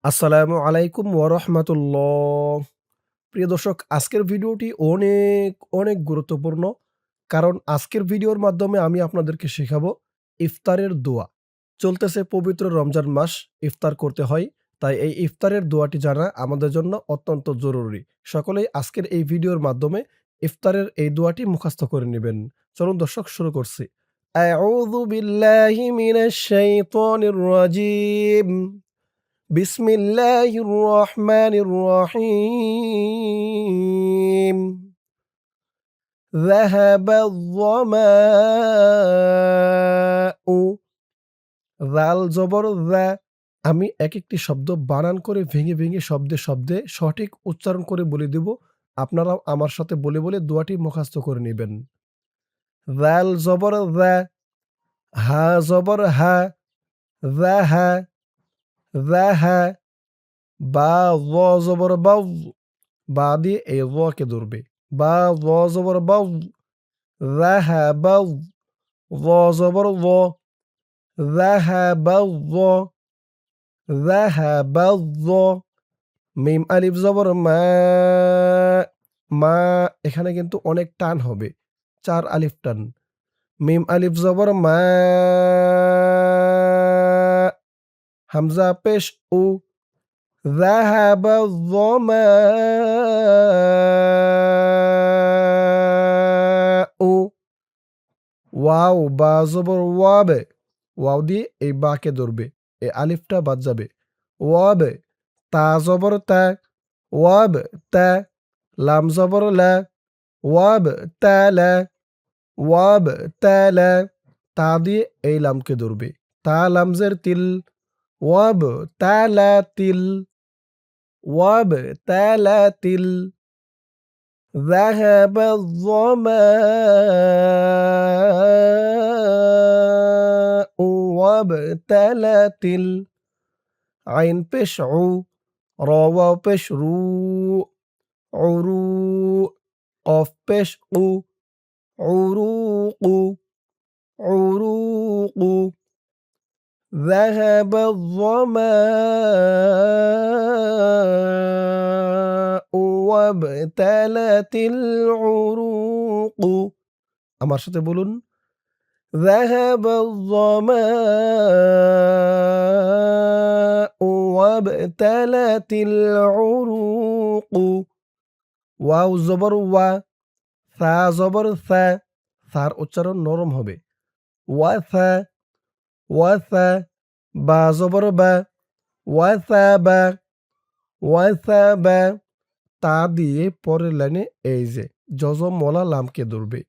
আসসালামু আলাইকুম ওয়া রাহমাতুল্লাহ। প্রিয় দর্শক, আজকের ভিডিওটি অনেক গুরুত্বপূর্ণ। কারণ আজকের ভিডিওর মাধ্যমে আমি আপনাদেরকে শেখাবো ইফতারের দোয়া। চলতেছে পবিত্র রমজান মাস, ইফতার করতে হয়। তাই এই ইফতারের দোয়াটি জানা আমাদের জন্য অত্যন্ত জরুরি। সকলেই আজকের এই ভিডিওর মাধ্যমে ইফতারের এই দোয়াটি মুখস্থ করে নিবেন। চলুন দর্শক, শুরু করছি। আউযু বিল্লাহি মিনাশ শাইতানির রাজীম। বিসমিল্লাহির রহমানির রহিম। যাহাবা যমাউ। জাল জবর যা। আমি একেকটি শব্দ বানান করে ভেঙে শব্দে সঠিক উচ্চারণ করে বলে দিব। আপনারাও আমার সাথে বলে দোয়াটি মুখস্থ করে নিবেন। জাল জবর যা, হা জবর হা, যাহা, যাহা, বা য জবর বাউ, বা দিয়ে এই কে ধরবে। বা য জবর বাউ, যাহাবাউ, য জবর য, যাহাবাউ য, যাহাবাউ য। মিম আলিফ জবর মা, মা। এখানে কিন্তু অনেক টান হবে, ৪ আলিফ টান। মিম আলিফ জবর মা, হামজা পেশ উ, যাহাবা যমাউ। ওয়াও বা জবর ওয়াবে, ওয়াও দিয়ে এই বাকে ধরবে, এই আলিফটা বাদ যাবে। ওয়াবে, তা জবর তা, ওয়াব তা। লাম জবর লা, ওয়াব তা লা, ওয়াব তা লা। তা দিয়ে এই লামকে ধরবে, তা লামজের তিল, ওয়াব তা লা তিল, ওয়াব তা লা তিল। ذهب الظماء وابتلت العين بشعو، روى بشرو، عروق، قف بشقو، عروق، عروق. ذهب الظماء وابتلت العروق. আমার সাথে বলুন। ذهب الظماء وابتلت العروق. ওয়াও জবর ওয়া, সা জবর সা, সার উচ্চারণ নরম হবে। ওয়াসা, ওয়াসা। বা জবর বা, ওয়াসাবা, ওয়াসাবা। তা দিয়ে পরের লাইনে এই যে জজম মলা লামকে ধরবে।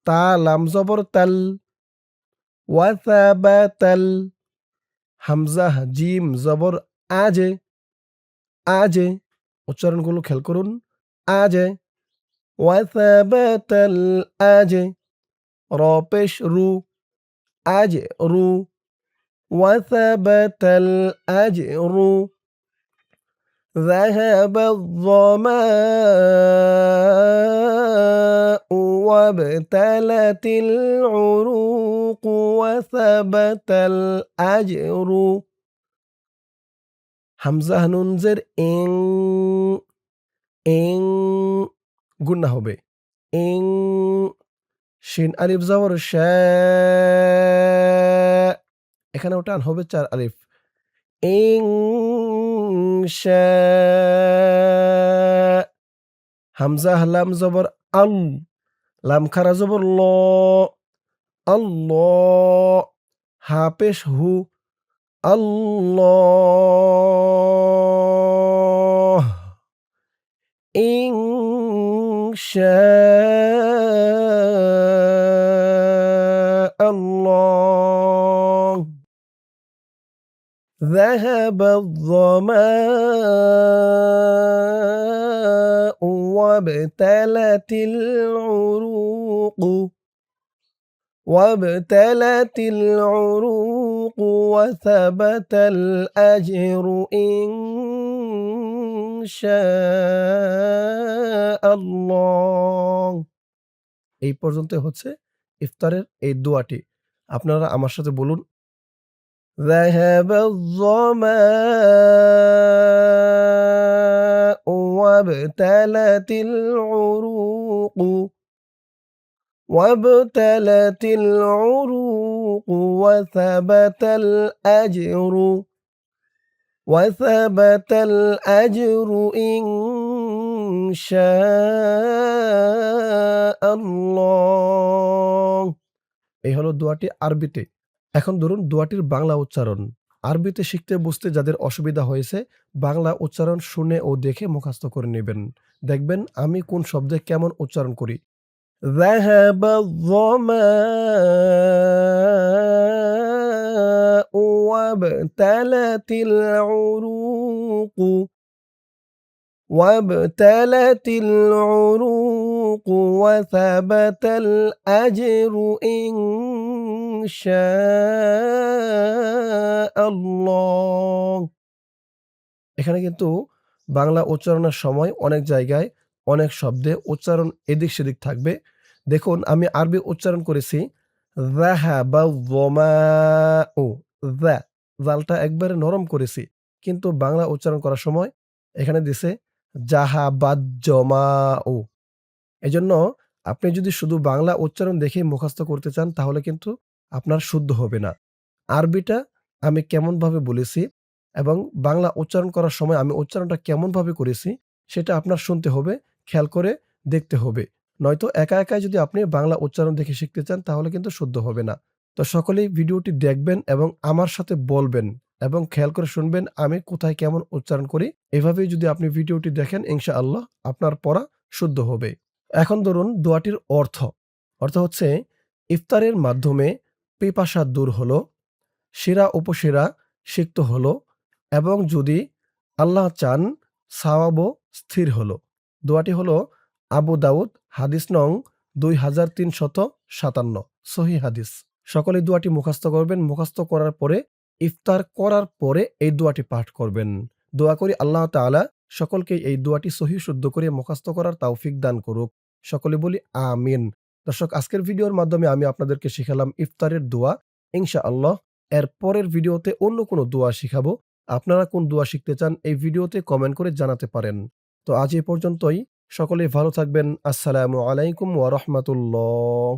তা লাম জবর তাল, ওয়াসাবা তাল। হামজা জিম জবর আজে, আজে। উচ্চারণগুলো খেয়াল করুন। আজে, ওয়াসাবা তাল আজে। র পেশ রু, আজে রু, وثبت الأجر. ذهب الظماء وابتلت العروق وثبت الأجر. হামজা নুন জের ইং, ইং। গুন্না হবে ইং। শিন আলিফ জবর শা, এখানেও টান হবে ৪ আলিফ। ইনশা। হামজা লাম জবর আল, লাম খারা জবর ল, আল্লাহ। হা পেশ হু, আল্লাহ। ইনশা আল্লাহ। ذهب الظماء وابتلت العروق، وابتلت العروق وثبت الأجر إن شاء الله. এই পর্যন্ত হচ্ছে ইফতারের এই দোয়াটি। আপনারা আমার সাথে বলুন। ذهب الظمأ وابتلت العروق وابتلت العروق وثبت الأجر إن شاء الله। এই হলো দোয়াটি আরবিতে। এখন ধরুন দোয়াটির বাংলা উচ্চারণ। আরবিতে শিখতে বুঝতে যাদের অসুবিধা হয়েছে, বাংলা উচ্চারণ শুনে ও দেখে মুখস্থ করে নেবেন। দেখবেন আমি কোন শব্দে কেমন উচ্চারণ করি। ذهب الظماء وابتلت العروق وثبت الأجر إن شاء الله। এখানে কিন্তু বাংলা উচ্চারণের সময় অনেক জায়গায় অনেক শব্দে উচ্চারণ এদিক সেদিক থাকবে। দেখুন আমি আরবি উচ্চারণ করেছি যাহাবা যামাউ, যা জালটা একবারে নরম করেছি, কিন্তু বাংলা উচ্চারণ করার সময় এখানে দিছে জাহাবাজ জমাউ। এজন্য আপনি যদি শুধু বাংলা উচ্চারণ দেখে মুখস্থ করতে চান তাহলে কিন্তু আপনার শুদ্ধ হবে না। আরবিটা আমি কেমনভাবে বলেছি এবং বাংলা উচ্চারণ করার সময় আমি উচ্চারণটা কেমনভাবে করেছি সেটা আপনার শুনতে হবে, খেয়াল করে দেখতে হবে। নয়তো একা একাই যদি আপনি বাংলা উচ্চারণ দেখে শিখতে চান তাহলে কিন্তু শুদ্ধ হবে না। তো সকলেই ভিডিওটি দেখবেন এবং আমার সাথে বলবেন এবং খেয়াল করে শুনবেন আমি কোথায় কেমন উচ্চারণ করি। এভাবেই যদি আপনি ভিডিওটি দেখেন ইনশাআল্লাহ আপনার পড়া শুদ্ধ হবে। এখন ধরুন দোয়াটির অর্থ। অর্থ হচ্ছে ইফতারের মাধ্যমে পিপাসা দূর হলো, সেরা উপসেরা সিক্ত হলো এবং যদি আল্লাহ চান সাওয়াবও স্থির হলো। দোয়াটি হলো আবু দাউদ হাদিস নং 2357 সহিহ হাদিস। সকলে দোয়াটি মুখস্থ করবেন। মুখস্থ করার পরে ইফতার করার পরে এই দোয়াটি পাঠ করবেন। দোয়া করি আল্লাহ তাআলা সকলকে এই দোয়াটি সহিহ শুদ্ধ করে মুখস্থ করার তৌফিক দান করুক। সকলে বলি আমিন। দর্শক আজকের ভিডিওর মাধ্যমে আমি আপনাদেরকে শিখালাম ইফতারের দোয়া। ইনশাআল্লাহ এর পরের ভিডিওতে অন্য কোনো দোয়া শিখাবো। আপনারা কোন দোয়া শিখতে চান এই ভিডিওতে কমেন্ট করে জানাতে পারেন। তো আজ এই পর্যন্তই। সকলেই ভালো থাকবেন। আসসালামু আলাইকুম ওয়া রাহমাতুল্লাহ।